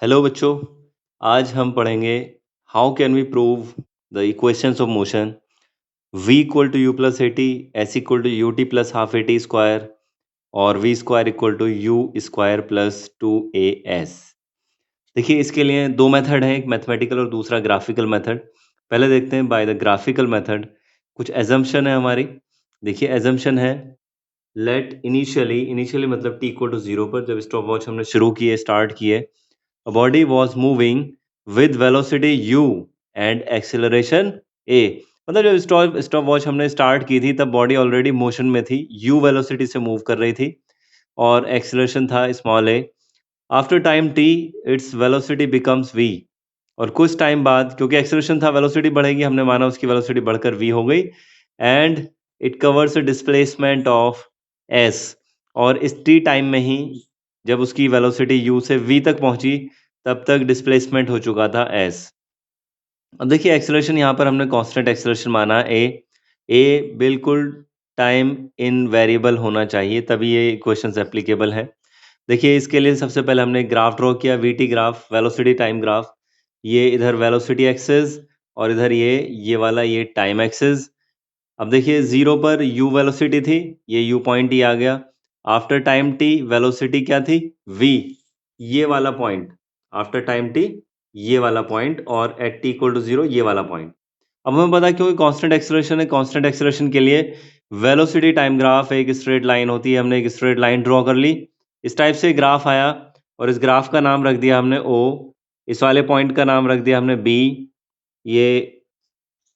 Hello बच्चों, आज हम पढ़ेंगे how can we prove the equations of motion v equal to u plus a t, s equal to u t plus half a t square और v square equal to u square plus two a s. देखिए इसके लिए दो method हैं, एक mathematical और दूसरा graphical method. पहले देखते हैं बाय द ग्राफिकल मेथड। कुछ एजम्पशन है हमारी। देखिए एजम्पशन है लेट इनिशियली मतलब t इक्वल टू जीरो पर जब स्टॉप वॉच हमने शुरू किए स्टार्ट किए, a body was moving with velocity u and acceleration a। मतलब जब स्टॉप वॉच हमने स्टार्ट की थी तब बॉडी ऑलरेडी मोशन में थी, u वेलोसिटी से मूव कर रही थी और एक्सेलरेशन था small a। After time t its velocity becomes v। और कुछ टाइम बाद क्योंकि एक्सेलरेशन था वेलोसिटी बढ़ेगी, हमने माना उसकी वेलोसिटी बढ़कर v हो गई and it covers a displacement of s। और इस t टाइम में ही जब उसकी वेलोसिटी u से v तक पहुंची तब तक डिस्प्लेसमेंट हो चुका था s। अब देखिए एक्सेलरेशन यहाँ पर हमने कांस्टेंट एक्सेलरेशन माना a बिल्कुल टाइम इन वेरिएबल होना चाहिए तभी ये इक्वेशंस एप्लीकेबल है। देखिए इसके लिए सबसे पहले हमने ग्राफ ड्रॉ किया, VT graph, velocity time graph. ये इधर वेलोसिटी एक्सिस और इधर ये वाला ये टाइम एक्सिस। अब देखिए जीरो पर u वेलोसिटी थी, ये u पॉइंट ही आ गया। आफ्टर टाइम t वेलोसिटी क्या थी v, ये वाला पॉइंट। आफ्टर टाइम t ये वाला पॉइंट और at t equal to zero ये वाला पॉइंट। अब हमें पता है क्योंकि कांस्टेंट एक्सेलरेशन है, कांस्टेंट एक्सेलरेशन के लिए वेलोसिटी टाइम ग्राफ एक स्ट्रेट लाइन होती है। हमने एक स्ट्रेट लाइन ड्रॉ कर ली, इस टाइप से ग्राफ आया और इस ग्राफ का नाम रख दिया हमने o, इस वाले पॉइंट का नाम रख दिया हमने b, ये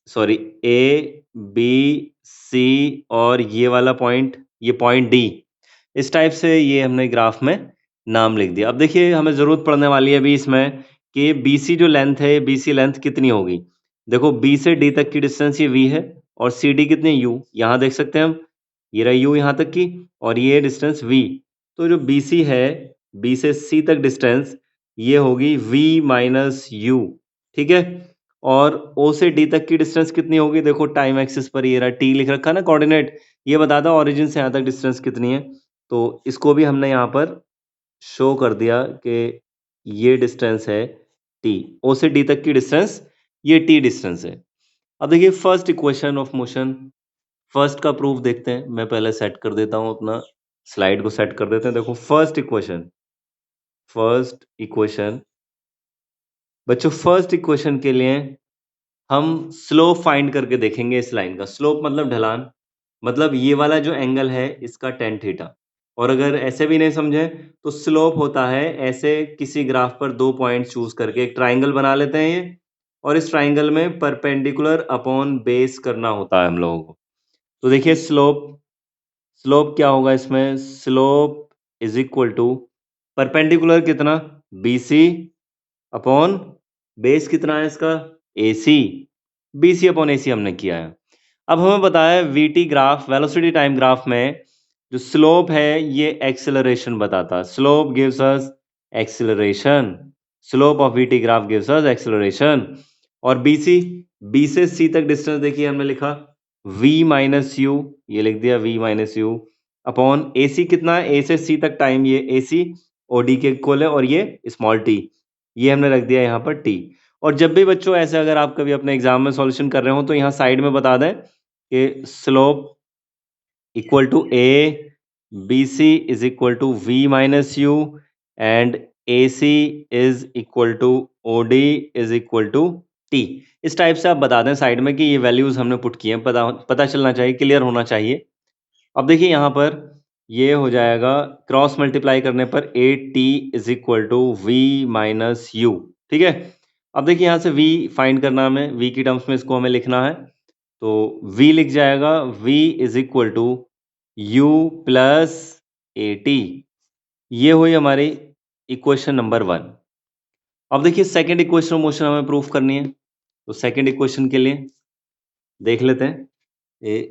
सॉरी ए बी सी और ये वाला पॉइंट ये पॉइंट डी। इस टाइप से ये हमने ग्राफ में नाम लिख दिया। अब देखिए हमें ज़रूरत पड़ने वाली है अभी इसमें कि बी सी जो लेंथ है बी सी लेंथ कितनी होगी। देखो बी से डी तक की डिस्टेंस ये वी है और सी डी कितनी यू, यहाँ देख सकते हैं हम, ये रहा यू यहाँ तक की और ये डिस्टेंस वी। तो जो बी सी है, बी से सी तक डिस्टेंस ये होगी वी माइनस यू, ठीक है। और ओ से डी तक की डिस्टेंस कितनी होगी, देखो टाइम एक्सिस पर ये रहा टी लिख रखा है ना कोऑर्डिनेट, ये बताता है ओरिजिन से यहाँ तक डिस्टेंस कितनी है। तो इसको भी हमने यहाँ पर शो कर दिया कि ये डिस्टेंस है टी, ओ से डी तक की डिस्टेंस ये टी डिस्टेंस है। अब देखिए first equation of motion, first का प्रूफ देखते हैं। मैं पहले सेट कर देता हूँ अपना स्लाइड को सेट कर देते हैं। देखो फर्स्ट इक्वेशन बच्चों, फर्स्ट इक्वेशन के लिए हम स्लोप फाइंड करके देखेंगे इस लाइन का। स्लोप मतलब ढलान, मतलब ये वाला जो एंगल है इसका टेन थीटा। और अगर ऐसे भी नहीं समझे तो स्लोप होता है ऐसे किसी ग्राफ पर दो पॉइंट चूज करके एक ट्राइंगल बना लेते हैं ये, और इस ट्राइंगल में परपेंडिकुलर अपॉन बेस करना होता है हम लोगों को। तो देखिए स्लोप स्लोप क्या होगा इसमें, slope is equal to perpendicular कितना बी सी अपॉन बेस कितना है इसका ए सी, बी सी अपॉन ए सी हमने किया है। अब हमें पता है we T graph velocity time graph में जो स्लोप है ये एक्सेलरेशन बताता है। Slope gives us acceleration, slope of we T graph gives us acceleration. और बी सी, बी से सी तक डिस्टेंस देखिए हमने लिखा v माइनस यू, ये लिख दिया v माइनस यू अपॉन ए सी कितना है, ए से सी तक टाइम ये ए सी ओ डी के इक्वल है और ये स्मॉल टी, ये हमने रख दिया यहाँ पर टी। और जब भी बच्चों ऐसे अगर आप कभी अपने एग्जाम में सॉल्यूशन कर रहे हो तो यहाँ साइड में बता दें कि slope equal to a b c is equal to v minus u and a C is equal to o d is equal to t. इस टाइप से आप बता दें साइड में कि ये वैल्यूज हमने पुट किए हैं, पता चलना चाहिए, क्लियर होना चाहिए। अब देखिए यहाँ पर ये हो जाएगा क्रॉस मल्टीप्लाई करने पर a t is equal to v minus u, ठीक है। अब देखिए यहाँ से v फाइंड करना है हमें, v की टर्म्स में इसको हमें लिखना है। तो v लिख जाएगा v is equal to u plus a t, ये हुई हमारी इक्वेशन नंबर 1। अब देखिए सेकेंड इक्वेशन ऑफ मोशन हमें प्रूफ करनी है, तो सेकेंड इक्वेशन के लिए देख लेते हैं।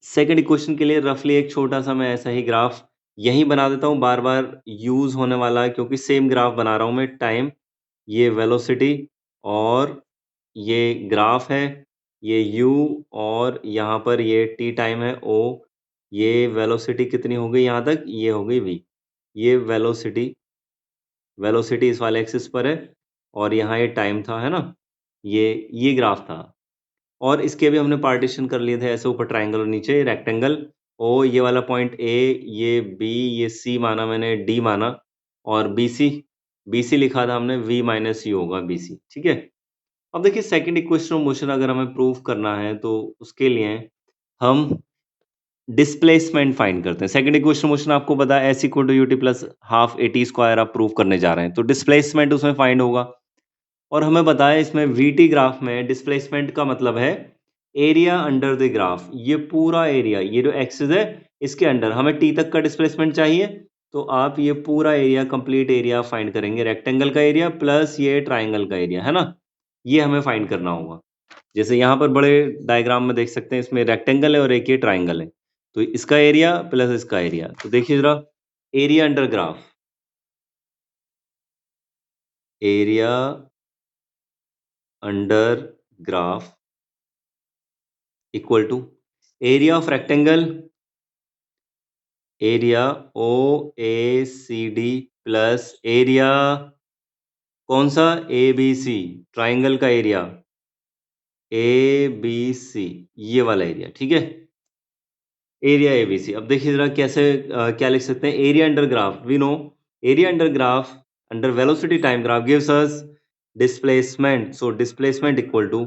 सेकेंड इक्वेशन के लिए रफली एक छोटा सा मैं ऐसा ही ग्राफ यहीं बना देता हूँ, बार बार यूज होने वाला है क्योंकि सेम ग्राफ बना रहा हूँ मैं। टाइम, ये वेलोसिटी और ये ग्राफ है, ये u और यहाँ पर ये t टाइम है o। ये वेलोसिटी कितनी हो गई यहाँ तक, ये हो गई v, ये वेलोसिटी वेलोसिटी इस वाले एक्सिस पर है और यहाँ ये टाइम था, है ना? ये ग्राफ था। और इसके भी हमने पार्टीशन कर लिए थे ऐसे, ऊपर ट्रायंगल और नीचे रेक्टेंगल। ओ ये वाला पॉइंट ए, ये बी, ये सी माना मैंने, डी माना, और बीसी, बीसी लिखा था हमने, वी माइनस यू होगा बीसी, ठीक है? अब देखिए सेकंड इक्वेशन ऑफ मोशन अगर हमें प्रूव करना है तो उसके लिए हम डिस्प्लेसमेंट फाइंड करते हैं। सेकंड इक्वेशन मोशन आपको पता है s equal to u t plus half a t square आप प्रूव करने जा रहे हैं, तो डिस्प्लेसमेंट उसमें फाइंड होगा। और हमें बताया इसमें वीटी ग्राफ में डिस्प्लेसमेंट का मतलब है एरिया अंडर द ग्राफ। ये पूरा एरिया, ये जो एक्सिस है इसके अंडर हमें टी तक का डिस्प्लेसमेंट चाहिए, तो आप ये पूरा एरिया, कंप्लीट एरिया फाइंड करेंगे, रेक्टेंगल का एरिया प्लस ये ट्राइंगल का एरिया, है ना? ये हमें फाइंड करना होगा। जैसे यहाँ पर बड़े डायग्राम में देख सकते हैं, इसमें रेक्टेंगल है और एक ये ट्राइंगल है, तो इसका एरिया प्लस इसका एरिया, तो देखिए जरा, area under graph, area under graph equal to area of rectangle, area o a c d, plus area कौन सा, ए बी सी, ट्राइंगल का एरिया ए बी सी, ये वाला एरिया, ठीक है? Area a b c. अब देखिए जरा कैसे क्या लिख सकते हैं, area under graph, we know area under graph under velocity time graph gives us displacement, so displacement equal to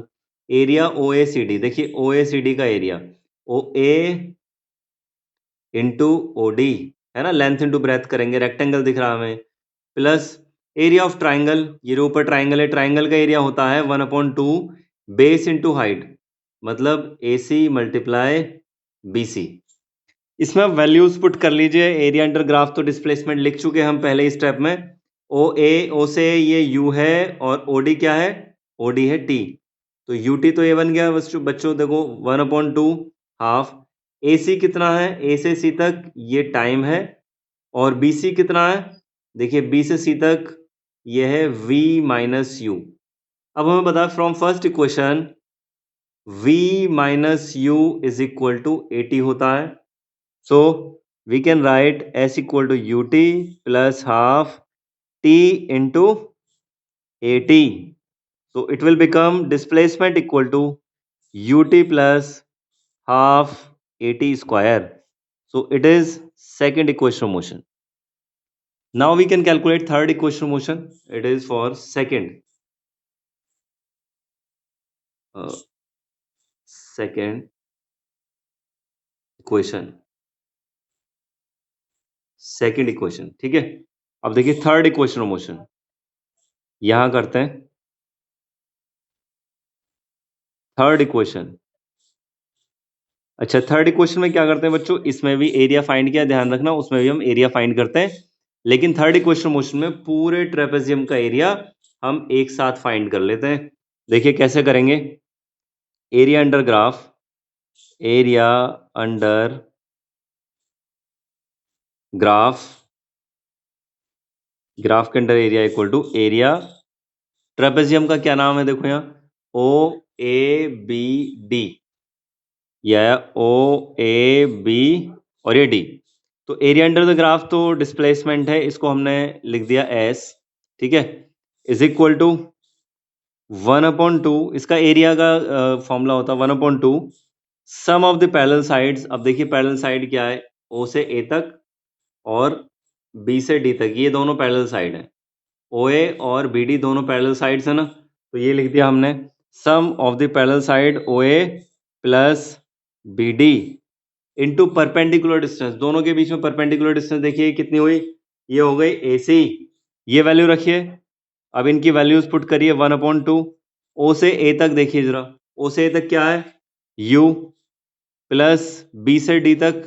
area o a c D. देखिए ओ ए सी डी का एरिया ओ ए इंटू ओ डी, है ना? Length into breadth करेंगे, rectangle दिख रहा है हमें, plus area of triangle, ये जो ऊपर ट्राइंगल है, ट्राइंगल का एरिया होता है 1/2 बेस इंटू हाइट, मतलब ए सी मल्टीप्लाई बी सी। इसमें आप वैल्यूज पुट कर लीजिए। एरिया अंडर ग्राफ तो डिस्प्लेसमेंट लिख चुके हैं हम पहले स्टेप में। ओ से ये यू है और ओ डी क्या है, ओ डी है टी, तो यू टी तो ये बन गया बच्चों, देखो 1/2 हाफ। ए सी कितना है, ए से सी तक ये टाइम है, और बी सी कितना है, देखिए बी से सी तक ये है v माइनस यू। अब हमें बता from first equation v minus u is equal to a t होता है, so we can write s equal to ut plus half t into at. So it will become displacement equal to ut plus half at square. So it is second equation of motion. Now we can calculate third equation of motion. It is for uh, second equation, second equation, ठीक है? अब देखिए third equation of motion, यहां करते हैं third equation. अच्छा, third equation में क्या करते हैं बच्चों, इसमें भी एरिया फाइंड किया, ध्यान रखना उसमें भी हम एरिया फाइंड करते हैं, लेकिन थर्ड इक्वेशन मोशन में पूरे ट्रेपेजियम का एरिया हम एक साथ फाइंड कर लेते हैं। देखिए कैसे करेंगे, area under graph, area under graph, graph के under area equal to area, trapezium का क्या नाम है देखो यहाँ, ओ ए बी डी, या ओ ए बी और ये डी। तो एरिया अंडर द ग्राफ तो डिस्प्लेसमेंट है, इसको हमने लिख दिया एस, ठीक है, इज इक्वल टू 1/2, इसका एरिया का फॉर्मूला होता है 1/2 सम ऑफ द पैरेलल साइड्स। अब देखिए पैरेलल साइड क्या है, ओ से ए तक और बी से डी तक, ये दोनों पैरेलल साइड हैं, ओ ए और बी डी दोनों पैरेलल साइड्स है ना, तो ये लिख दिया हमने sum of the parallel side O A plus B D into perpendicular distance, दोनों के बीच में परपेंडिकुलर डिस्टेंस देखिए कितनी हुई, ये हो गई ए सी, ये वैल्यू रखिए। अब इनकी वैल्यूज पुट करिए 1/2, ओ से ए तक देखिए जरा, ओ से ए तक क्या है u, प्लस बी से डी तक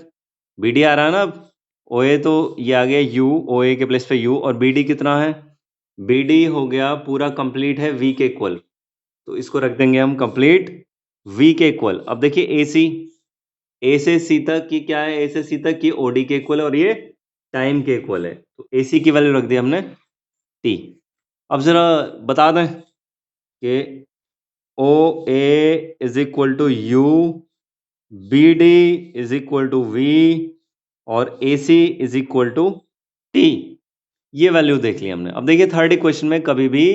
बी डी आ रहा है ना, अब ओ ए तो ये आ गया u, ओ ए के प्लेस पे u, और बी डी कितना है, बी डी हो गया पूरा कंप्लीट है v के इक्वल, तो इसको रख देंगे हम कंप्लीट v के इक्वल। अब देखिए ए सी, ए से सी तक की क्या है, ए से सी तक की ओडी के इक्वल है और ये टाइम के इक्वल है, तो ए सी की वैल्यू रख दी हमने टी। अब जरा बता दें कि O A is equal to u, B D is equal to v और A C is equal to t. ये वैल्यू देख ली हमने। अब देखिए थर्ड इक्वेशन में कभी भी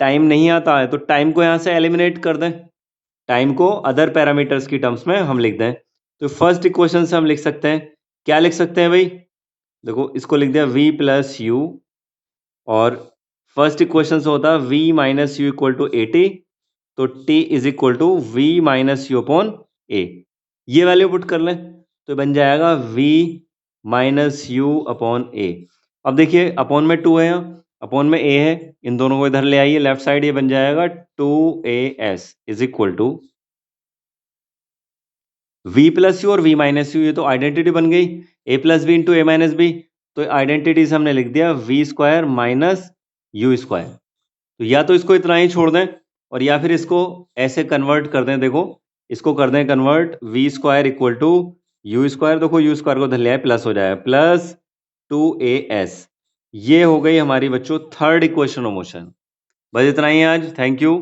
टाइम नहीं आता है, तो टाइम को यहाँ से एलिमिनेट कर दें। टाइम को अदर पैरामीटर्स की टर्म्स में हम लिख दें। तो फर्स्ट इक्वेशन से हम लिख सकते हैं, क्या लिख सकते हैं भाई? देखो इसको लिख दिया v प्लस यू, और फर्स्ट इक्वेशन से होता है v minus u equal to a t, तो t is equal to v minus u upon a. ये वैल्यू पुट कर लें तो बन जाएगा v minus u upon a. अब देखिए अपॉन में 2 है, यहाँ अपॉन में a है, इन दोनों को इधर ले आइए लेफ्ट साइड, ये बन जाएगा 2as is equal to v plus u और v माइनस यू, ये तो आइडेंटिटी बन गई, a plus b into a minus b, तो आइडेंटिटी से हमने लिख दिया v square minus u square. तो या तो इसको इतना ही छोड़ दें और या फिर इसको ऐसे कन्वर्ट कर दें। देखो इसको कर दें convert, v square equal to u square, देखो यू स्क्वायर को धर लिया है, प्लस हो जाएगा, प्लस 2as। ये हो गई हमारी बच्चों थर्ड इक्वेशन ऑफ मोशन। बस इतना ही आज, थैंक यू।